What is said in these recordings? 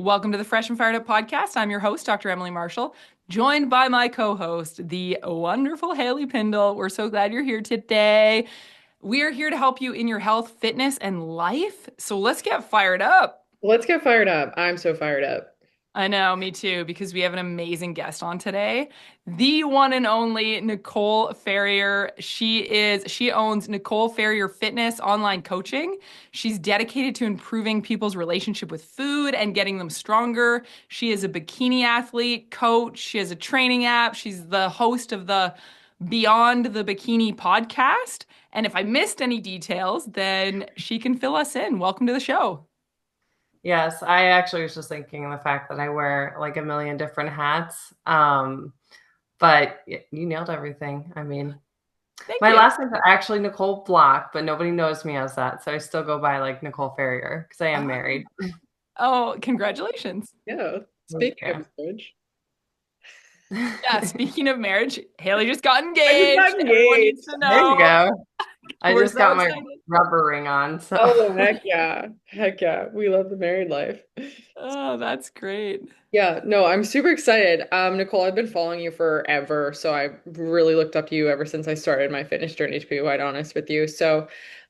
Welcome to the Fresh and Fired Up podcast. I'm your host, Dr. Emily Marshall, joined by my co-host, the wonderful Haley Pindle. We're so glad you're here today. We are here to help you in your health, fitness, and life. So let's get fired up. Let's get fired up. I'm so fired up. I know, me too, because we have an amazing guest on today. The one and only Nicole Ferrier. She owns Nicole Ferrier Fitness online coaching. She's dedicated to improving people's relationship with food and getting them stronger. She is a bikini athlete, coach. She has a training app. She's the host of the Beyond the Bikini podcast. And if I missed any details, then she can fill us in. Welcome to the show. Yes, I actually was just thinking of the fact that I wear like a million different hats. But you nailed everything. I mean, Thank my you. last name's actually Nicole Block, but nobody knows me as that. So I still go by like Nicole Ferrier because I am married. Oh, congratulations. Yeah. Thank Speaking you. of marriage, Yeah, speaking of marriage, Haley just got I just got engaged. Everyone needs engaged. to There you know. go. I We're just so got my excited. rubber ring on. So Oh, heck yeah. Heck yeah. We love the married life. Oh, that's great. Yeah, no, I'm super excited. Nicole, I've been following you forever, so I really looked up to you ever since I started my fitness journey, to be quite honest with you. So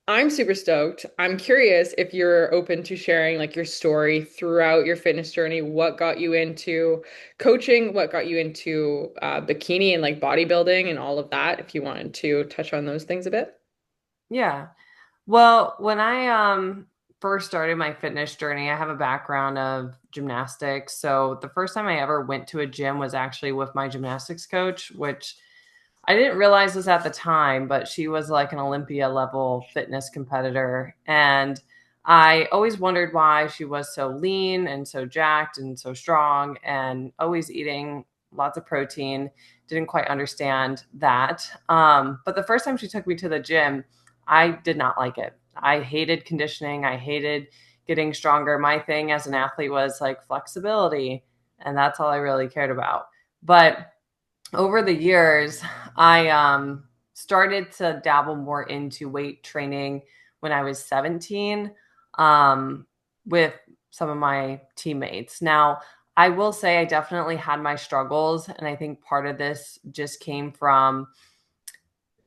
I'm super stoked. I'm curious if you're open to sharing like your story throughout your fitness journey. What got you into coaching? What got you into bikini and like bodybuilding and all of that? If you wanted to touch on those things a bit. yeah. Well, when I first started my fitness journey, I have a background of gymnastics. So the first time I ever went to a gym was actually with my gymnastics coach, which I didn't realize this at the time, but she was like an Olympia level fitness competitor. And I always wondered why she was so lean and so jacked and so strong and always eating lots of protein. Didn't quite understand that. But the first time she took me to the gym, I did not like it. I hated conditioning. I hated getting stronger. My thing as an athlete was like flexibility, and that's all I really cared about. But over the years, I started to dabble more into weight training when I was 17 with some of my teammates. Now, I will say I definitely had my struggles, and I think part of this just came from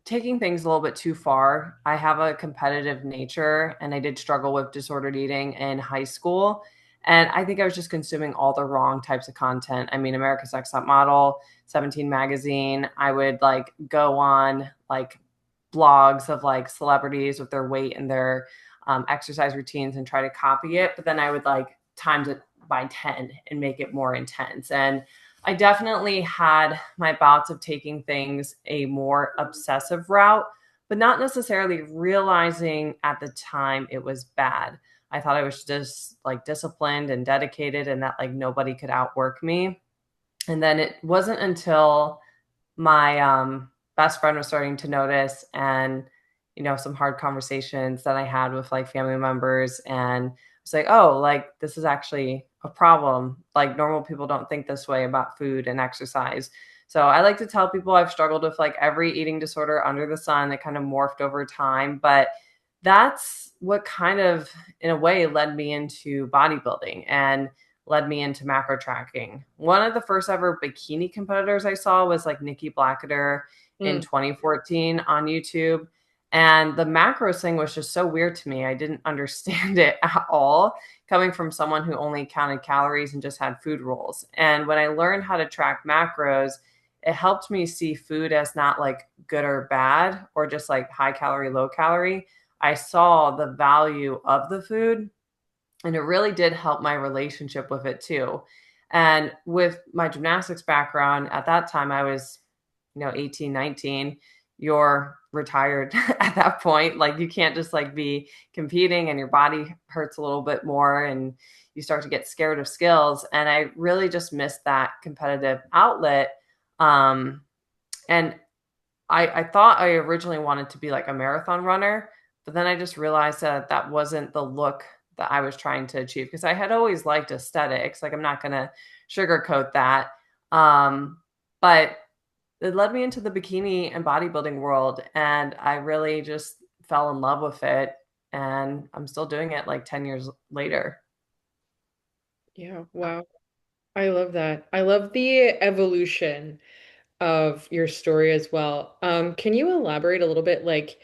taking things a little bit too far. I have a competitive nature and I did struggle with disordered eating in high school. And I think I was just consuming all the wrong types of content. I mean, America's Next Top Model, 17 magazine. I would like go on like blogs of like celebrities with their weight and their exercise routines and try to copy it. But then I would like times it by 10 and make it more intense. And I definitely had my bouts of taking things a more obsessive route, but not necessarily realizing at the time it was bad. I thought I was just like disciplined and dedicated and that like nobody could outwork me. And then it wasn't until my best friend was starting to notice and some hard conversations that I had with like family members and it's like, oh, like this is actually a problem. Like normal people don't think this way about food and exercise. So I like to tell people I've struggled with like every eating disorder under the sun that kind of morphed over time. But that's what kind of, in a way, led me into bodybuilding and led me into macro tracking. One of the first ever bikini competitors I saw was like Nikki Blackader in Mm. 2014 on YouTube. And the macros thing was just so weird to me. I didn't understand it at all, coming from someone who only counted calories and just had food rules. And when I learned how to track macros, it helped me see food as not like good or bad or just like high calorie, low calorie. I saw the value of the food and it really did help my relationship with it too. And with my gymnastics background, at that time I was, 18, 19. You're retired at that point. Like you can't just like be competing and your body hurts a little bit more and you start to get scared of skills. And I really just missed that competitive outlet. Um, and I thought I originally wanted to be like a marathon runner, but then I just realized that that wasn't the look that I was trying to achieve because I had always liked aesthetics. Like I'm not going to sugarcoat that. But it led me into the bikini and bodybuilding world. And I really just fell in love with it. And I'm still doing it like 10 years later. Yeah, wow. I love that. I love the evolution of your story as well. Can you elaborate a little bit, like,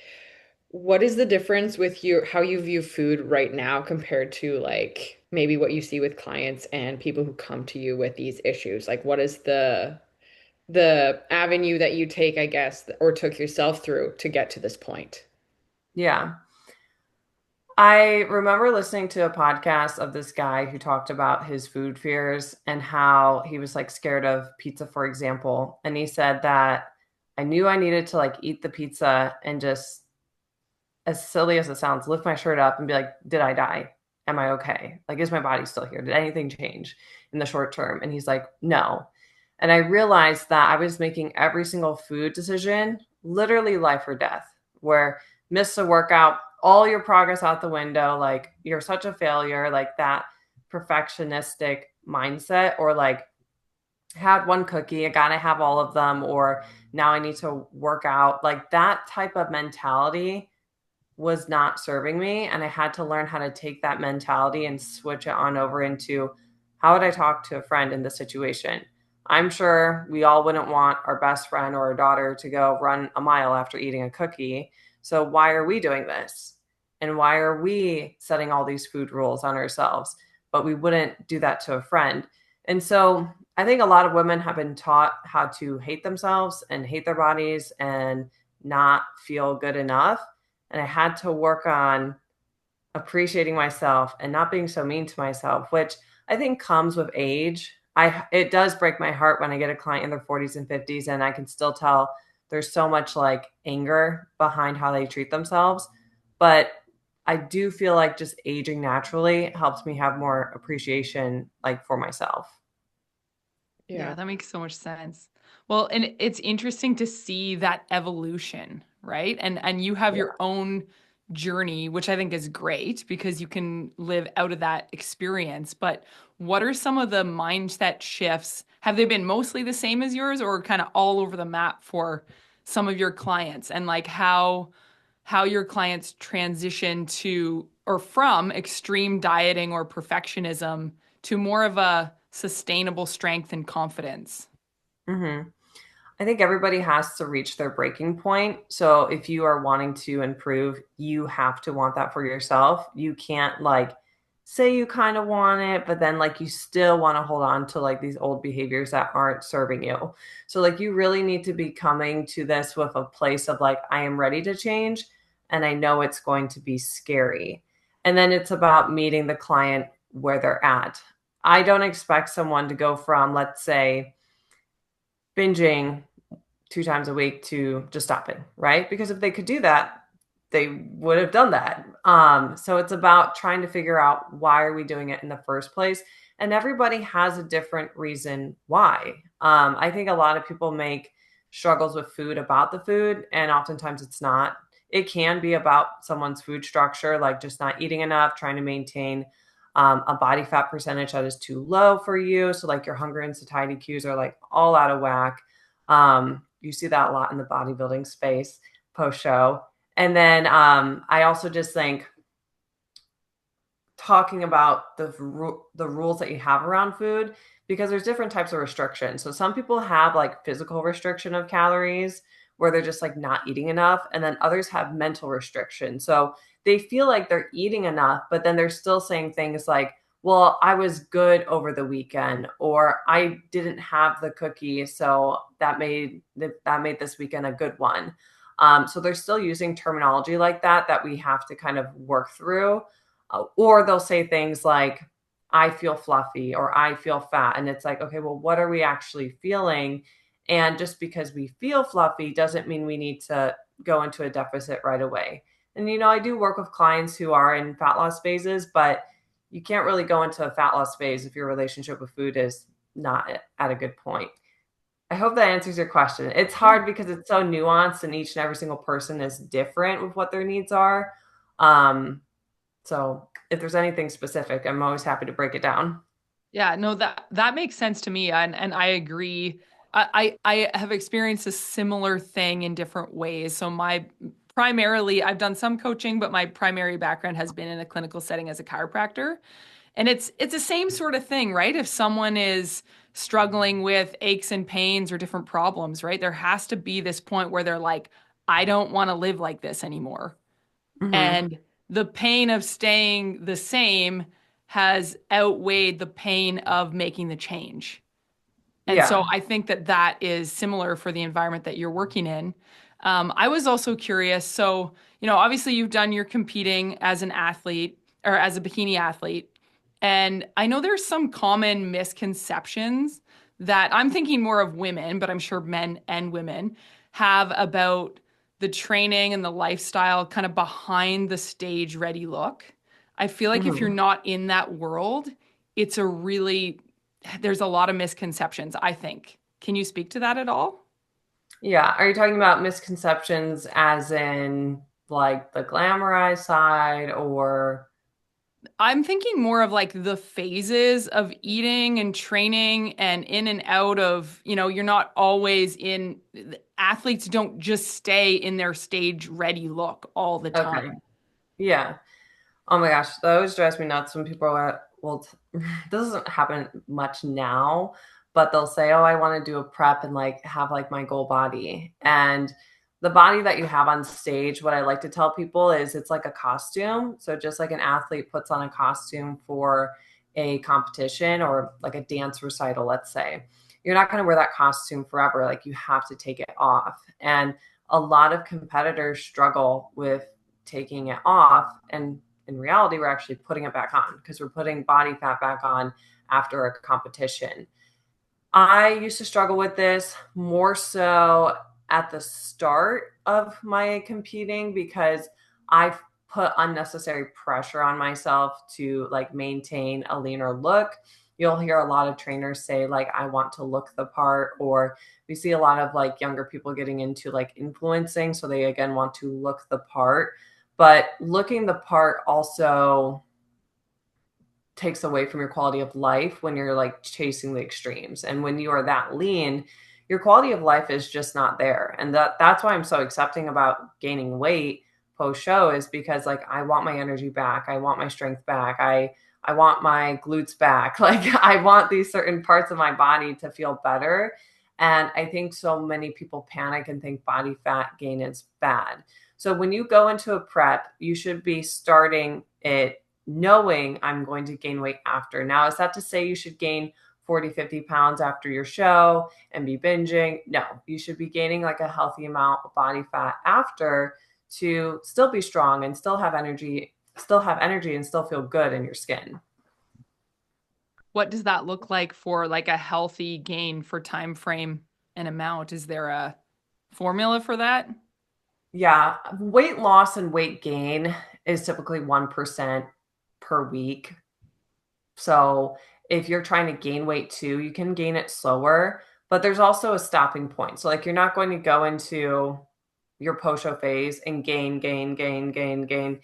what is the difference with you, how you view food right now compared to like maybe what you see with clients and people who come to you with these issues? Like, what is the avenue that you take, I guess, or took yourself through to get to this point? Yeah. I remember listening to a podcast of this guy who talked about his food fears and how he was like scared of pizza, for example. And he said that I knew I needed to like eat the pizza and just, as silly as it sounds, lift my shirt up and be like, did I die? Am I okay? Like, is my body still here? Did anything change in the short term? And he's like, no. And I realized that I was making every single food decision literally life or death, where miss a workout, all your progress out the window, like you're such a failure, like that perfectionistic mindset, or like had one cookie, I gotta have all of them, or now I need to work out. Like that type of mentality was not serving me. And I had to learn how to take that mentality and switch it on over into how would I talk to a friend in this situation? I'm sure we all wouldn't want our best friend or our daughter to go run a mile after eating a cookie. So why are we doing this? And why are we setting all these food rules on ourselves? But we wouldn't do that to a friend. And so I think a lot of women have been taught how to hate themselves and hate their bodies and not feel good enough. And I had to work on appreciating myself and not being so mean to myself, which I think comes with age. I It does break my heart when I get a client in their 40s and 50s and I can still tell there's so much like anger behind how they treat themselves, but I do feel like just aging naturally helps me have more appreciation like for myself. Yeah. Yeah, that makes so much sense. Well, and it's interesting to see that evolution, right? And you have Yeah. your own journey, which I think is great because you can live out of that experience. But what are some of the mindset shifts? Have they been mostly the same as yours or kind of all over the map for some of your clients? And like how your clients transition to or from extreme dieting or perfectionism to more of a sustainable strength and confidence. hmm I think everybody has to reach their breaking point. So if you are wanting to improve, you have to want that for yourself. You can't like say you kind of want it, but then like you still want to hold on to like these old behaviors that aren't serving you. So like you really need to be coming to this with a place of like, I am ready to change and I know it's going to be scary. And then it's about meeting the client where they're at. I don't expect someone to go from, let's say, binging 2 times a week to just stopping, right? Because if they could do that, they would have done that. So it's about trying to figure out why are we doing it in the first place, and everybody has a different reason why. I think a lot of people make struggles with food about the food, and oftentimes it's not. It can be about someone's food structure, like just not eating enough, trying to maintain a body fat percentage that is too low for you. So like your hunger and satiety cues are like all out of whack. You see that a lot in the bodybuilding space post show. And then I also just think talking about the rules that you have around food, because there's different types of restrictions. So some people have like physical restriction of calories where they're just like not eating enough, and then others have mental restriction. So they feel like they're eating enough, but then they're still saying things like, well, I was good over the weekend, or I didn't have the cookie, so that made this weekend a good one. So they're still using terminology like that we have to kind of work through. Or they'll say things like, I feel fluffy or I feel fat. And it's like, okay, well, what are we actually feeling? And just because we feel fluffy doesn't mean we need to go into a deficit right away. And, I do work with clients who are in fat loss phases, but you can't really go into a fat loss phase if your relationship with food is not at a good point. I hope that answers your question. It's Yeah. hard because it's so nuanced and each and every single person is different with what their needs are. Um, so if there's anything specific, I'm always happy to break it down. Yeah, no, that makes sense to me, and I agree. I have experienced a similar thing in different ways. So my primarily, I've done some coaching, but my primary background has been in a clinical setting as a chiropractor. And it's the same sort of thing, right? If someone is struggling with aches and pains or different problems, right? There has to be this point where they're like, I don't want to live like this anymore. Hmm. And the pain of staying the same has outweighed the pain of making the change. And so Yeah. I think that that is similar for the environment that you're working in. I was also curious. So, obviously you've done your competing as an athlete or as a bikini athlete. And I know there's some common misconceptions that I'm thinking more of women, but I'm sure men and women have about the training and the lifestyle kind of behind the stage ready look. I feel like if you're Hmm. not in that world, it's a really there's a lot of misconceptions, I think. Can you speak to that at all? Yeah. Are you talking about misconceptions as in like the glamorized side or I'm thinking more of like the phases of eating and training and in and out of, you're not always in, athletes don't just stay in their stage ready look all the okay. time. Yeah. Oh my gosh, that always drives me nuts when people are, well, this doesn't happen much now, but they'll say, "Oh, I want to do a prep and like have like my goal body." And the body that you have on stage, what I like to tell people is it's like a costume. So just like an athlete puts on a costume for a competition or like a dance recital, let's say, you're not going to wear that costume forever. Like you have to take it off. And a lot of competitors struggle with taking it off, and in reality, we're actually putting it back on because we're putting body fat back on after a competition. I used to struggle with this more so at the start of my competing because I put unnecessary pressure on myself to like maintain a leaner look. You'll hear a lot of trainers say like I want to look the part, or we see a lot of like younger people getting into like influencing, so they again want to look the part. But looking the part also takes away from your quality of life when you're like chasing the extremes. And when you are that lean, your quality of life is just not there. And that's why I'm so accepting about gaining weight post show, is because like I want my energy back. I want my strength back. I want my glutes back. Like I want these certain parts of my body to feel better. And I think so many people panic and think body fat gain is bad. So when you go into a prep, you should be starting it knowing I'm going to gain weight after. Now, is that to say you should gain 40, 50 pounds after your show and be binging? No, you should be gaining like a healthy amount of body fat after to still be strong and still have energy and still feel good in your skin. What does that look like for like a healthy gain for time frame and amount? Is there a formula for that? Yeah, weight loss and weight gain is typically 1% per week. So if you're trying to gain weight too, you can gain it slower, but there's also a stopping point. So like you're not going to go into your post-show phase and gain, because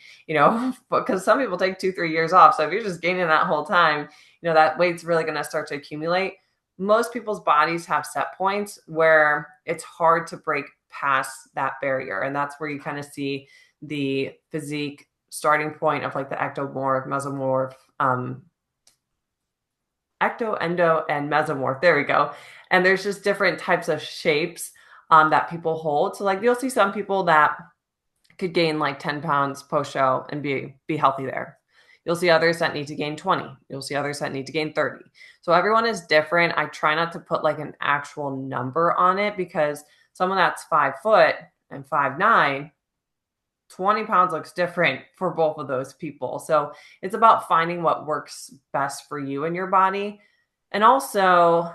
some people take 2, 3 years off. So if you're just gaining that whole time, that weight's really going to start to accumulate. Most people's bodies have set points where it's hard to break past that barrier. And that's where you kind of see the physique starting point of like the ectomorph, mesomorph, ecto, endo, and mesomorph. There we go. And there's just different types of shapes that people hold. So like you'll see some people that could gain like 10 pounds post show and be healthy there. You'll see others that need to gain 20. You'll see others that need to gain 30. So everyone is different. I try not to put like an actual number on it because someone that's 5 foot and 5'9", 20 pounds looks different for both of those people. So it's about finding what works best for you and your body. And also,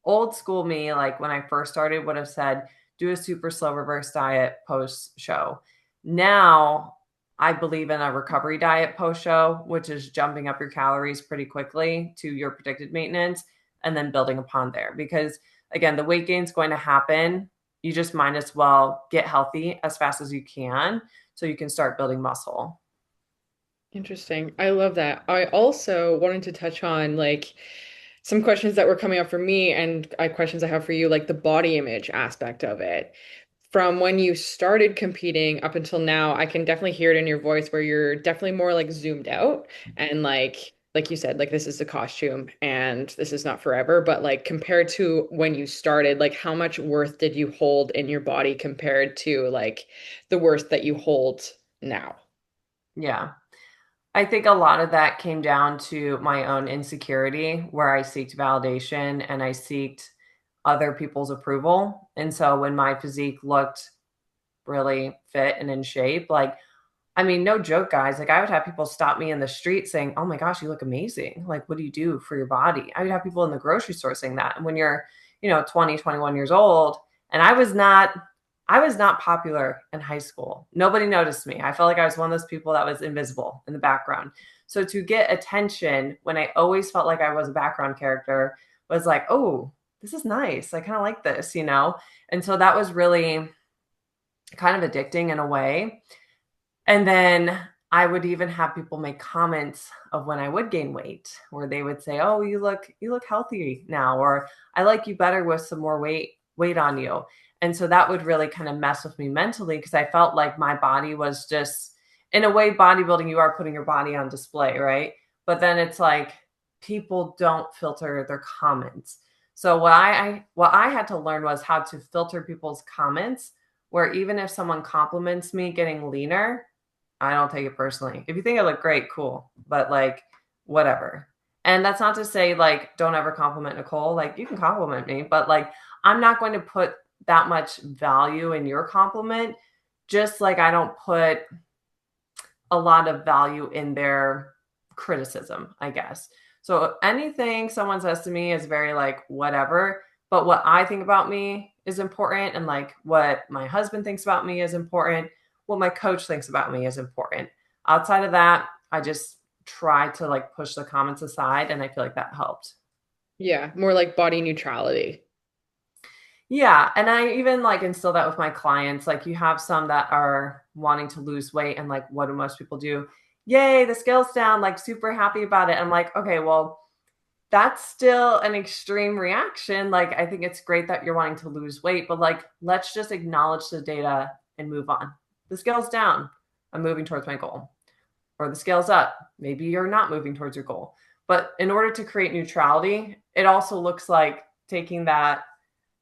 old school me, like when I first started, would have said, do a super slow reverse diet post show. Now, I believe in a recovery diet post show, which is jumping up your calories pretty quickly to your predicted maintenance and then building upon there. Because again, the weight gain is going to happen. You just might as well get healthy as fast as you can so you can start building muscle. Interesting. I love that. I also wanted to touch on like some questions that were coming up for me and questions I have for you, like the body image aspect of it. from when you started competing up until now, I can definitely hear it in your voice where you're definitely more like zoomed out and like you said, like this is a costume and this is not forever, but like compared to when you started, like how much worth did you hold in your body compared to like the worth that you hold now? Yeah. I think a lot of that came down to my own insecurity where I seeked validation and I seeked other people's approval. And so when my physique looked really fit and in shape, like, I mean, no joke, guys. Like, I would have people stop me in the street saying, "Oh my gosh, you look amazing. Like, what do you do for your body?" I would have people in the grocery store saying that. And when you're, 20, 21 years old, and I was not popular in high school. Nobody noticed me. I felt like I was one of those people that was invisible in the background. So to get attention when I always felt like I was a background character was like, "Oh, this is nice. I kind of like this." And so that was really kind of addicting in a way. And then I would even have people make comments of when I would gain weight, where they would say, "Oh, you look healthy now," or "I like you better with some more weight on you." And so that would really kind of mess with me mentally because I felt like my body was just, in a way, bodybuilding, you are putting your body on display, right? But then it's like people don't filter their comments. So what I had to learn was how to filter people's comments, where even if someone compliments me getting leaner, I don't take it personally. If you think I look great, cool. But like, whatever. And that's not to say like don't ever compliment Nicole. Like you can compliment me, but like I'm not going to put that much value in your compliment, just like I don't put a lot of value in their criticism, I guess. So anything someone says to me is very like whatever, but what I think about me is important, and like what my husband thinks about me is important, what my coach thinks about me is important. Outside of that, I just try to like push the comments aside, and I feel like that helped. Yeah, more like body neutrality. Yeah, and I even like instill that with my clients. Like you have some that are wanting to lose weight and like what do most people do? Yay, the scale's down, like super happy about it. I'm like, okay, well, that's still an extreme reaction. Like I think it's great that you're wanting to lose weight, but like let's just acknowledge the data and move on. The scale's down. I'm moving towards my goal. Or the scale's up. Maybe you're not moving towards your goal. But in order to create neutrality, it also looks like taking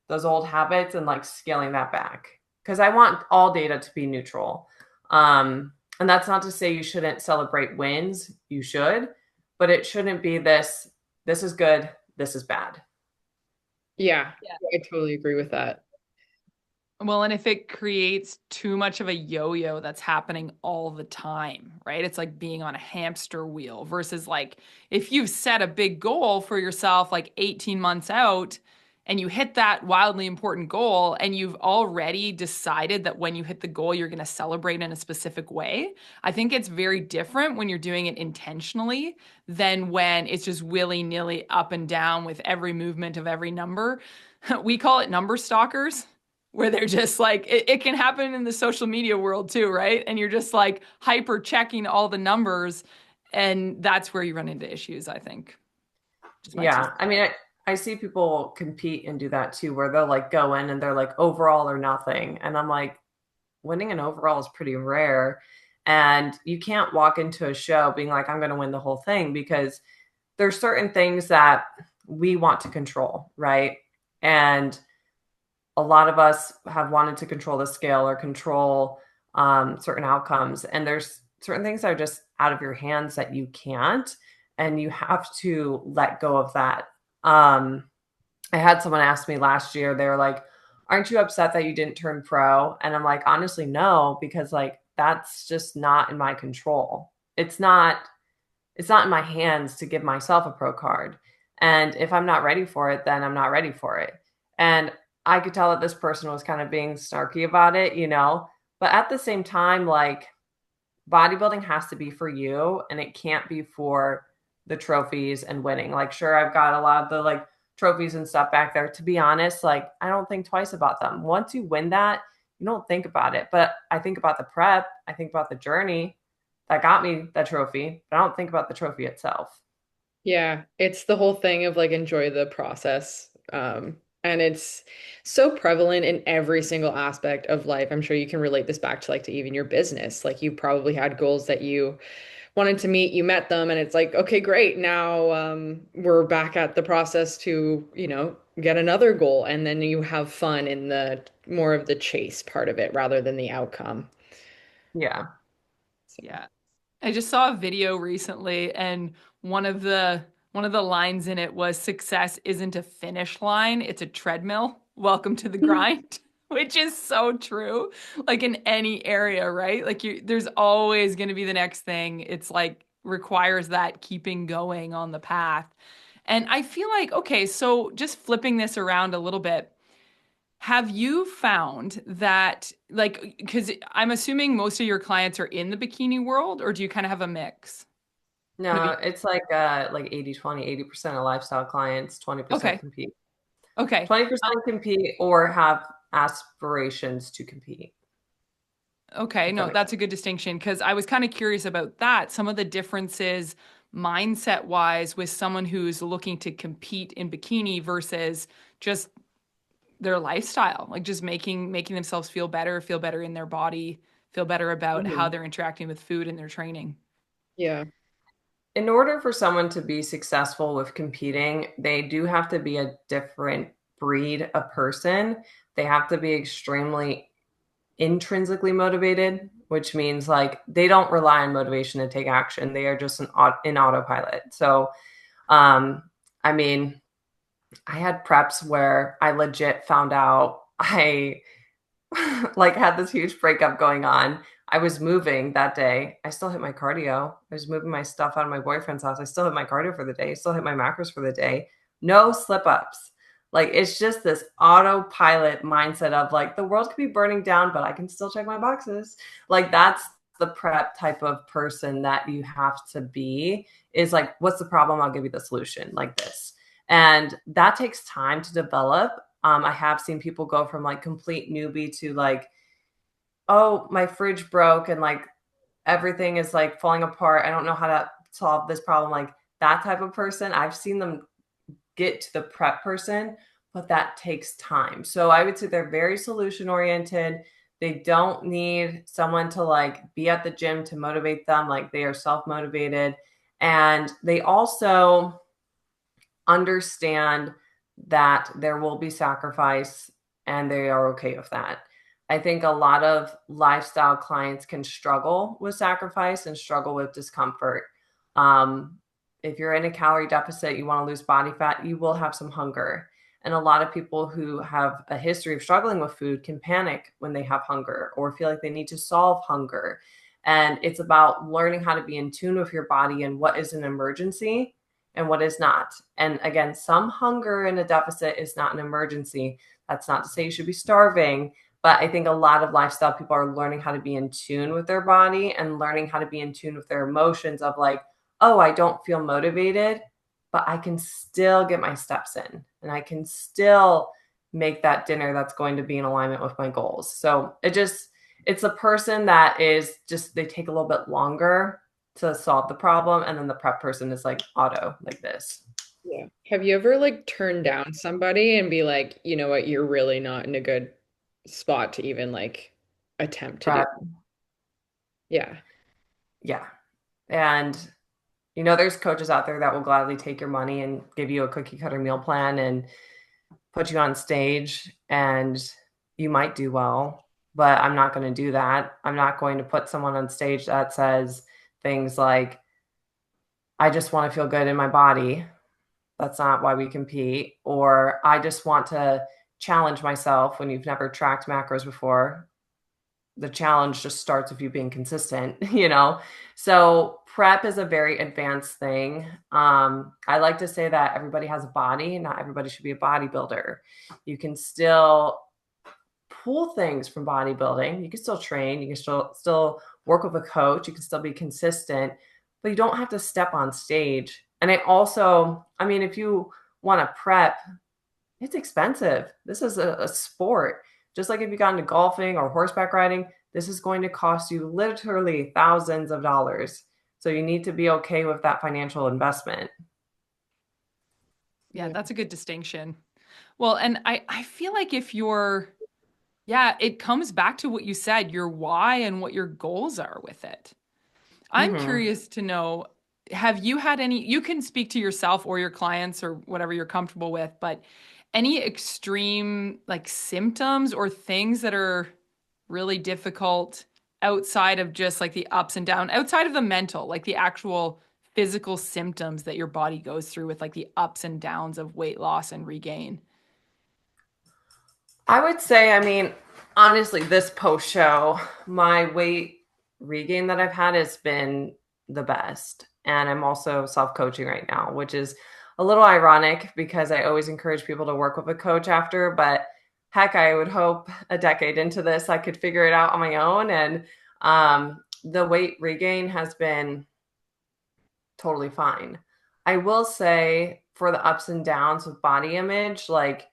those old habits and like scaling that back because I want all data to be neutral. And that's not to say you shouldn't celebrate wins. You should, but it shouldn't be this is good, this is bad. Yeah, I totally agree with that. Well, and if it creates too much of a yo-yo that's happening all the time, right? It's like being on a hamster wheel versus like if you've set a big goal for yourself like 18 months out and you hit that wildly important goal and you've already decided that when you hit the goal you're going to celebrate in a specific way. I think it's very different when you're doing it intentionally than when it's just willy-nilly up and down with every movement of every number. We call it number stalkers where they're just like it can happen in the social media world too, right? And you're just like hyper checking all the numbers, and that's where you run into issues, I think. Just my two Yeah. I cents. mean, I see people compete and do that too, where they'll like go in and they're like overall or nothing. And I'm like, winning an overall is pretty rare. And you can't walk into a show being like, I'm going to win the whole thing because there's certain things that we want to control, right? And a lot of us have wanted to control the scale or control certain outcomes. And there's certain things that are just out of your hands that you can't. And you have to let go of that. I had someone ask me last year, they were like, aren't you upset that you didn't turn pro? And I'm like, honestly, no, because like that's just not in my control. It's not in my hands to give myself a pro card. And if I'm not ready for it, then I'm not ready for it. And I could tell that this person was kind of being snarky about it. But at the same time, like bodybuilding has to be for you and it can't be for the trophies and winning. Like, sure, I've got a lot of the like trophies and stuff back there. To be honest, like I don't think twice about them. Once you win that, you don't think about it. But I think about the prep, I think about the journey that got me that trophy, but I don't think about the trophy itself. Yeah, it's the whole thing of like enjoy the process. And it's so prevalent in every single aspect of life. I'm sure you can relate this back to like to even your business. Like you probably had goals that you wanted to meet, you met them, and it's like, okay, great. Now we're back at the process to, get another goal. And then you have fun in the more of the chase part of it rather than the outcome. Yeah. So, Yeah. I just saw a video recently and one of the one of the lines in it was success isn't a finish line, it's a treadmill. Welcome to the grind, which is so true. Like in any area, right? Like there's always going to be the next thing. It's like requires that keeping going on the path. And I feel like, okay, so just flipping this around a little bit, have you found that, like, because I'm assuming most of your clients are in the bikini world, or do you kind of have a mix? In the No, it's like 80/20, 80% of lifestyle clients, 20% Okay. compete. Okay. 20% compete or have aspirations to compete, Okay. if that No, makes that's a sense. good distinction because I was kind of curious about that. Some of the differences mindset wise with someone who's looking to compete in bikini versus just their lifestyle, like just making themselves feel better in their body, feel better about how mhm. they're interacting with food and their training. Yeah. In order for someone to be successful with competing, they do have to be a different breed of person. They have to be extremely intrinsically motivated, which means like they don't rely on motivation to take action. They are just in autopilot. So, um, I mean, I had preps where I legit found out I like had this huge breakup going on. I was moving that day. I still hit my cardio. I was moving my stuff out of my boyfriend's house. I still hit my cardio for the day. I still hit my macros for the day. No slip ups. Like it's just this autopilot mindset of like the world could be burning down, but I can still check my boxes. Like that's the prep type of person that you have to be is like, what's the problem? I'll give you the solution like this. And that takes time to develop. I have seen people go from like complete newbie to like, oh, my fridge broke and like everything is like falling apart. I don't know how to solve this problem. Like that type of person, I've seen them get to the prep person, but that takes time. So I would say they're very solution oriented. They don't need someone to like be at the gym to motivate them. Like they are self motivated. And they also understand that there will be sacrifice and they are okay with that. I think a lot of lifestyle clients can struggle with sacrifice and struggle with discomfort. Um, if you're in a calorie deficit, you want to lose body fat, you will have some hunger. And a lot of people who have a history of struggling with food can panic when they have hunger or feel like they need to solve hunger. And it's about learning how to be in tune with your body and what is an emergency and what is not. And again, some hunger in a deficit is not an emergency. That's not to say you should be starving, but I think a lot of lifestyle people are learning how to be in tune with their body and learning how to be in tune with their emotions of like, oh, I don't feel motivated, but I can still get my steps in and I can still make that dinner that's going to be in alignment with my goals. So it's a person that is just, they take a little bit longer to solve the problem. And then the prep person is like auto like this. Yeah. Have you ever like turned down somebody and be like, you know what, you're really not in a good spot to even like attempt to do? Prep. Yeah. Yeah. And there's coaches out there that will gladly take your money and give you a cookie cutter meal plan and put you on stage and you might do well, but I'm not going to do that. I'm not going to put someone on stage that says things like, I just want to feel good in my body. That's not why we compete. Or I just want to challenge myself when you've never tracked macros before. The challenge just starts with you being consistent, So prep is a very advanced thing. I like to say that everybody has a body. Not everybody should be a bodybuilder. You can still pull things from bodybuilding. You can still train. You can still work with a coach. You can still be consistent, but you don't have to step on stage. And if you want to prep, it's expensive. This is a sport. Just like if you got into golfing or horseback riding, this is going to cost you literally thousands of dollars. So you need to be okay with that financial investment. Yeah, that's a good distinction. Well, and I feel like if you're, yeah, it comes back to what you said, your why and what your goals are with it. I'm Hmm. curious to know, have you had any, you can speak to yourself or your clients or whatever you're comfortable with, but any extreme like symptoms or things that are really difficult outside of just like the ups and downs, outside of the mental, like the actual physical symptoms that your body goes through with like the ups and downs of weight loss and regain? I would say, I mean, honestly, this post show, my weight regain that I've had has been the best. And I'm also self coaching right now, which is a little ironic because I always encourage people to work with a coach after. But heck, I would hope a decade into this, I could figure it out on my own. And the weight regain has been totally fine. I will say for the ups and downs with body image, like,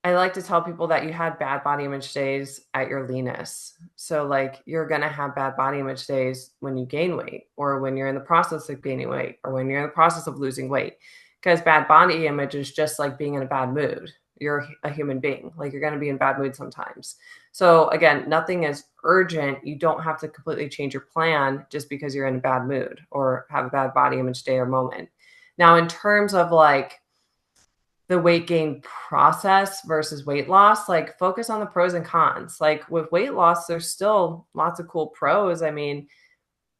I like to tell people that you had bad body image days at your leanest. So, like, you're going to have bad body image days when you gain weight, or when you're in the process of gaining weight, or when you're in the process of losing weight. Because bad body image is just like being in a bad mood. You're a human being. Like, you're going to be in bad mood sometimes. So, again, nothing is urgent. You don't have to completely change your plan just because you're in a bad mood or have a bad body image day or moment. Now, in terms of like, the weight gain process versus weight loss, like, focus on the pros and cons. Like, with weight loss, there's still lots of cool pros. I mean,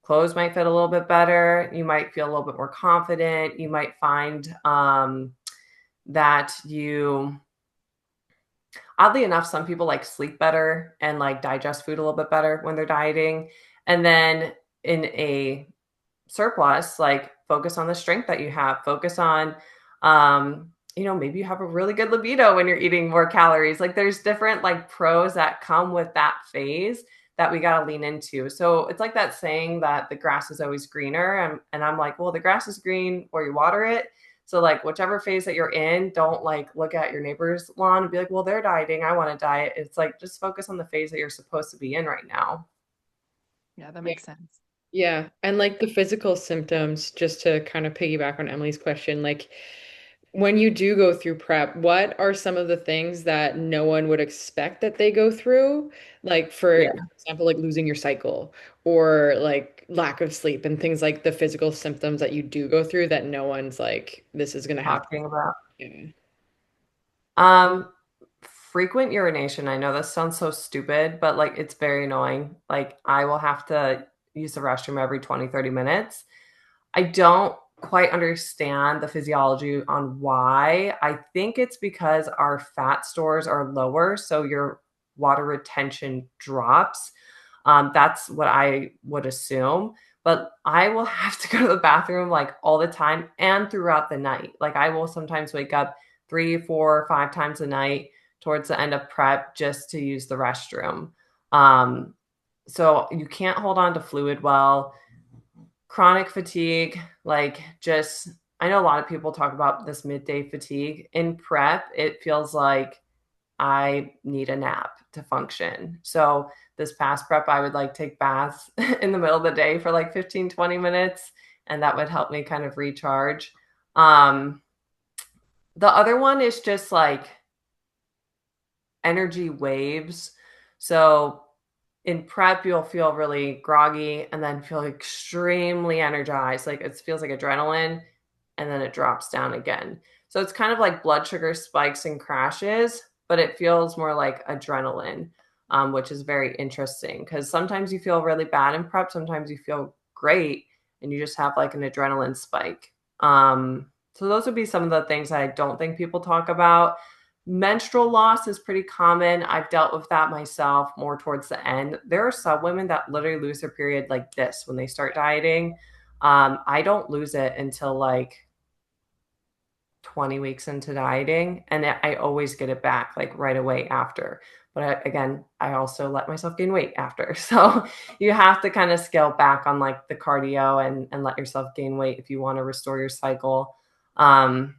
clothes might fit a little bit better. You might feel a little bit more confident. You might find that you, oddly enough, some people like sleep better and like digest food a little bit better when they're dieting. And then in a surplus, like, focus on the strength that you have, focus on maybe you have a really good libido when you're eating more calories. Like, there's different like pros that come with that phase that we got to lean into. So it's like that saying that the grass is always greener, and I'm like, well, the grass is green where you water it. So, like, whichever phase that you're in, don't like look at your neighbor's lawn and be like, well, they're dieting, I want to diet. It's like, just focus on the phase that you're supposed to be in right now. Yeah, that Yeah. makes sense. Yeah. And like the physical symptoms, just to kind of piggyback on Emily's question, like when you do go through prep, what are some of the things that no one would expect that they go through? Like, for Yeah. example, like losing your cycle or like lack of sleep and things like the physical symptoms that you do go through that no one's like, this is going to happen. Talking about Yeah. Um, frequent urination. I know this sounds so stupid, but like, it's very annoying. Like, I will have to use the restroom every 20, 30 minutes. I don't quite understand the physiology on why. I think it's because our fat stores are lower, so your water retention drops. That's what I would assume. But I will have to go to the bathroom like all the time and throughout the night. Like, I will sometimes wake up 3, 4, 5 times a night towards the end of prep just to use the restroom. Um, so you can't hold on to fluid well. Chronic fatigue, like, just, I know a lot of people talk about this midday fatigue. In prep, it feels like I need a nap to function. So this past prep, I would like take baths in the middle of the day for like 15, 20 minutes, and that would help me kind of recharge. Um, the other one is just like energy waves. So in prep, you'll feel really groggy and then feel extremely energized. Like, it feels like adrenaline, and then it drops down again. So it's kind of like blood sugar spikes and crashes, but it feels more like adrenaline, which is very interesting because sometimes you feel really bad in prep, sometimes you feel great, and you just have like an adrenaline spike. So those would be some of the things that I don't think people talk about. Menstrual loss is pretty common. I've dealt with that myself more towards the end. There are some women that literally lose their period like this when they start dieting. I don't lose it until like 20 weeks into dieting, and I always get it back like right away after. But again, I also let myself gain weight after. So you have to kind of scale back on like the cardio and let yourself gain weight if you want to restore your cycle. Um,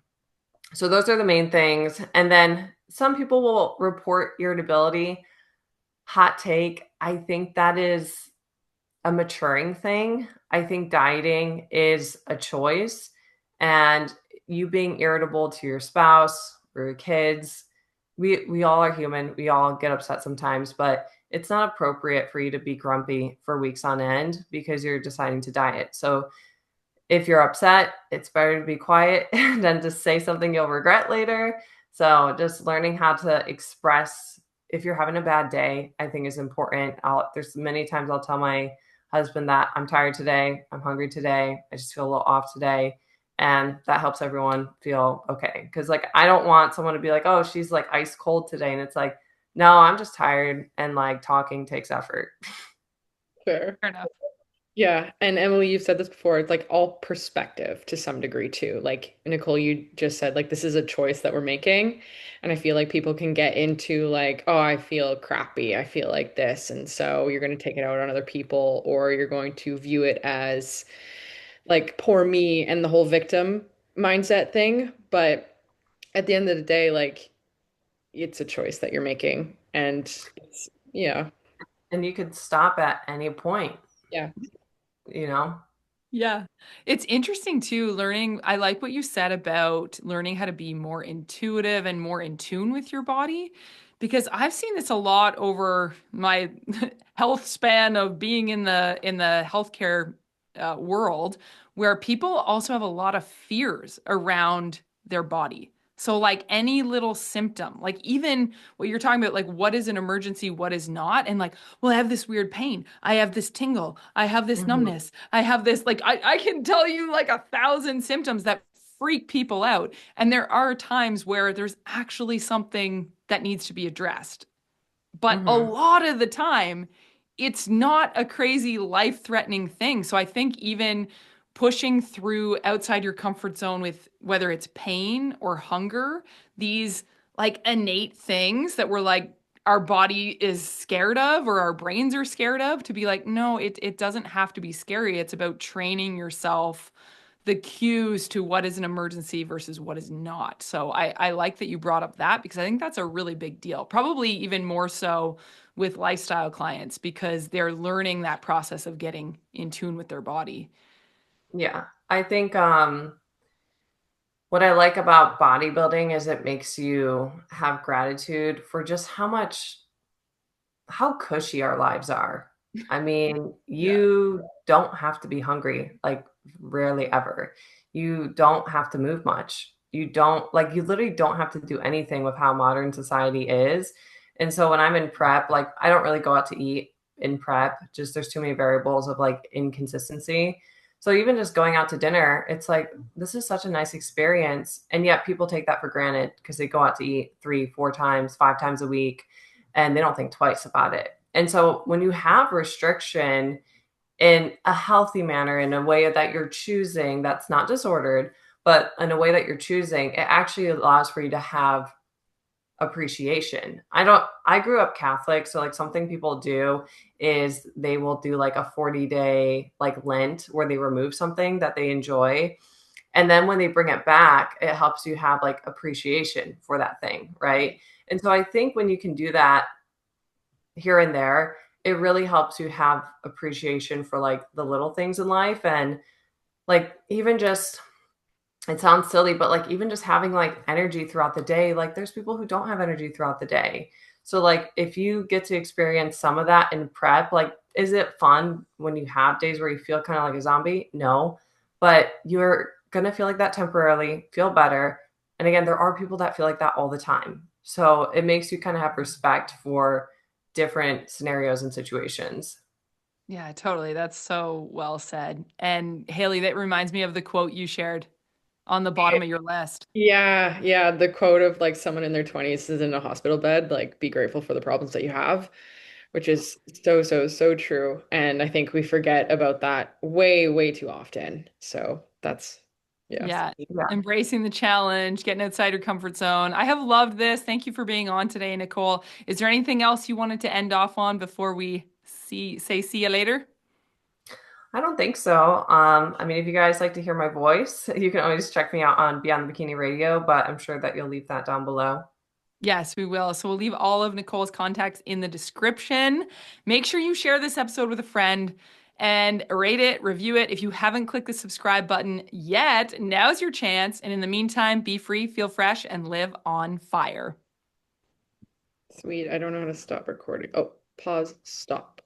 so those are the main things. And then some people will report irritability. Hot take. I think that is a maturing thing. I think dieting is a choice, and you being irritable to your spouse we're kids. We all are human. We all get upset sometimes, but it's not appropriate for you to be grumpy for weeks on end because you're deciding to diet. So if you're upset, it's better to be quiet than to say something you'll regret later. So just learning how to express if you're having a bad day, I think is important. There's many times I'll tell my husband that I'm tired today, I'm hungry today, I just feel a little off today. And that helps everyone feel okay. Cause like I don't want someone to be like, oh, she's like ice cold today. And it's like, no, I'm just tired and like talking takes effort. Fair. Fair enough. Yeah, and Emily, you've said this before, it's like all perspective to some degree too. Like Nicole, you just said like this is a choice that we're making. And I feel like people can get into like, oh, I feel crappy. I feel like this. And so you're going to take it out on other people, or you're going to view it as like poor me and the whole victim mindset thing. But at the end of the day, like it's a choice that you're making. And it's, yeah. And you could stop at any point, Yeah. you know? Yeah. It's interesting too, learning. I like what you said about learning how to be more intuitive and more in tune with your body, because I've seen this a lot over my health span of being in the healthcare world, where people also have a lot of fears around their body. So like any little symptom, like even what you're talking about, like what is an emergency, what is not, and like, well, I have this weird pain, I have this tingle, I have this Mhm. numbness, I have this, like, I can tell you like 1,000 symptoms that freak people out. And there are times where there's actually something that needs to be addressed. But a Mhm. lot of the time, it's not a crazy life-threatening thing. So I think even pushing through outside your comfort zone with whether it's pain or hunger, these like innate things that we're like our body is scared of or our brains are scared of, to be like, no, it doesn't have to be scary. It's about training yourself the cues to what is an emergency versus what is not. So I like that you brought up that, because I think that's a really big deal. Probably even more so with lifestyle clients, because they're learning that process of getting in tune with their body. Yeah. I think what I like about bodybuilding is it makes you have gratitude for just how cushy our lives are. I mean, Yeah. you don't have to be hungry, like rarely ever. You don't have to move much. You literally don't have to do anything with how modern society is. And so when I'm in prep, like I don't really go out to eat in prep, just there's too many variables of like inconsistency. So even just going out to dinner, it's like this is such a nice experience. And yet people take that for granted because they go out to eat 3, 4 times, 5 times a week and they don't think twice about it. And so when you have restriction in a healthy manner, in a way that you're choosing, that's not disordered, but in a way that you're choosing, it actually allows for you to have appreciation. I grew up Catholic, so like something people do is they will do like a 40-day like Lent where they remove something that they enjoy. And then when they bring it back, it helps you have like appreciation for that thing, right? And so I think when you can do that here and there, it really helps you have appreciation for like the little things in life. And like even just it sounds silly, but like even just having like energy throughout the day, like there's people who don't have energy throughout the day. So like if you get to experience some of that in prep, like is it fun when you have days where you feel kind of like a zombie? No. But you're gonna feel like that temporarily, feel better. And again, there are people that feel like that all the time. So it makes you kind of have respect for different scenarios and situations. Yeah, totally. That's so well said. And Haley, that reminds me of the quote you shared on the bottom of your list. Yeah, yeah. The quote of like someone in their 20s is in a hospital bed, like be grateful for the problems that you have, which is so, so, so true. And I think we forget about that way, way too often. So that's, yeah. Yeah, Yeah. embracing the challenge, getting outside your comfort zone. I have loved this. Thank you for being on today, Nicole. Is there anything else you wanted to end off on before we see you later? I don't think so. I mean, if you guys like to hear my voice, you can always check me out on Beyond the Bikini Radio, but I'm sure that you'll leave that down below. Yes, we will. So we'll leave all of Nicole's contacts in the description. Make sure you share this episode with a friend. and rate it, review it. If you haven't clicked the subscribe button yet, now's your chance. And in the meantime, be free, feel fresh, and live on fire. Sweet. I don't know how to stop recording. Oh, pause, stop.